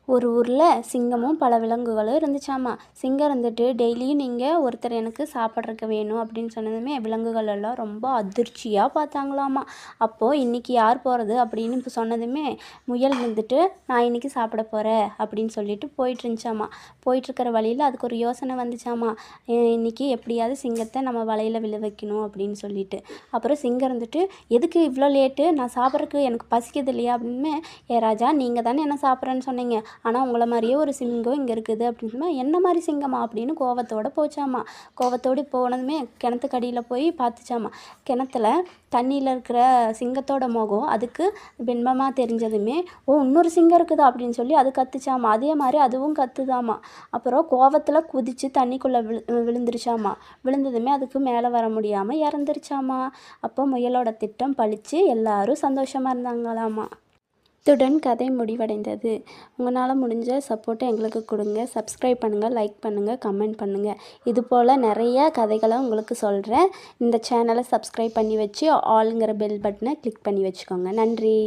ஒரு ஊரில் சிங்கமும் பல விலங்குகளும் இருந்துச்சாமா. சிங்கம் இருந்துட்டு டெய்லியும் நீங்கள் ஒருத்தர் எனக்கு சாப்பிட்றதுக்கு வேணும் அப்படின்னு சொன்னதுமே விலங்குகள் எல்லாம் ரொம்ப அதிர்ச்சியாக பார்த்தாங்களாமா. அப்போது இன்றைக்கி யார் போகிறது அப்படின்னு இப்போ சொன்னதுமே முயல் இருந்துட்டு நான் இன்றைக்கி சாப்பிட போகிறேன் அப்படின்னு சொல்லிட்டு போயிட்டுருந்துச்சாமா. போயிட்டுருக்கிற வழியில் அதுக்கு ஒரு யோசனை வந்துச்சாமா. இன்றைக்கி எப்படியாவது சிங்கத்தை நம்ம வலையில் விழ வைக்கணும் அப்படின்னு சொல்லிட்டு. அப்புறம் சிங்கம் இருந்துட்டு எதுக்கு இவ்வளோ லேட்டு, நான் சாப்பிட்றதுக்கு எனக்கு பசிக்குது இல்லையா அப்படின்னு. ஏ ராஜா, நீங்கள் தானே என்ன சாப்பிட்றேன்னு சொன்னீங்க, ஆனால் உங்களை மாதிரியே ஒரு சிங்கம் இங்கே இருக்குது அப்படின்னு. என்ன மாதிரி சிங்கமா அப்படின்னு கோவத்தோடு போச்சாமா. கோவத்தோடு போனதுமே கிணத்துக்கடியில் போய் பார்த்துச்சாமா. கிணத்துல தண்ணியில் இருக்கிற சிங்கத்தோட முகம் அதுக்கு பின்பமாக தெரிஞ்சதுமே இன்னொரு சிங்கம் இருக்குதா அப்படின்னு சொல்லி அது கத்துச்சாமா. அதே மாதிரி அதுவும் கத்துதாமா. அப்புறம் கோவத்தில் குதித்து தண்ணிக்குள்ளே விழுந்துருச்சாமா. விழுந்ததுமே அதுக்கு மேலே வர முடியாமல் இறந்துருச்சாமா. அப்போ முயலோட திட்டம் பழித்து எல்லாரும் சந்தோஷமாக இருந்தாங்களாமா. இத்துடன் கதை முடிவடைந்தது. உங்களால் முடிஞ்ச சப்போர்ட்டை எங்களுக்கு கொடுங்க. சப்ஸ்கிரைப் பண்ணுங்கள், லைக் பண்ணுங்கள், கமெண்ட் பண்ணுங்கள். இதுபோல் நிறைய கதைகளை உங்களுக்கு சொல்கிறேன். இந்த சேனலை சப்ஸ்கிரைப் பண்ணி வச்சு ஆளுங்கிற பெல் பட்டனை கிளிக் பண்ணி வச்சுக்கோங்க. நன்றி.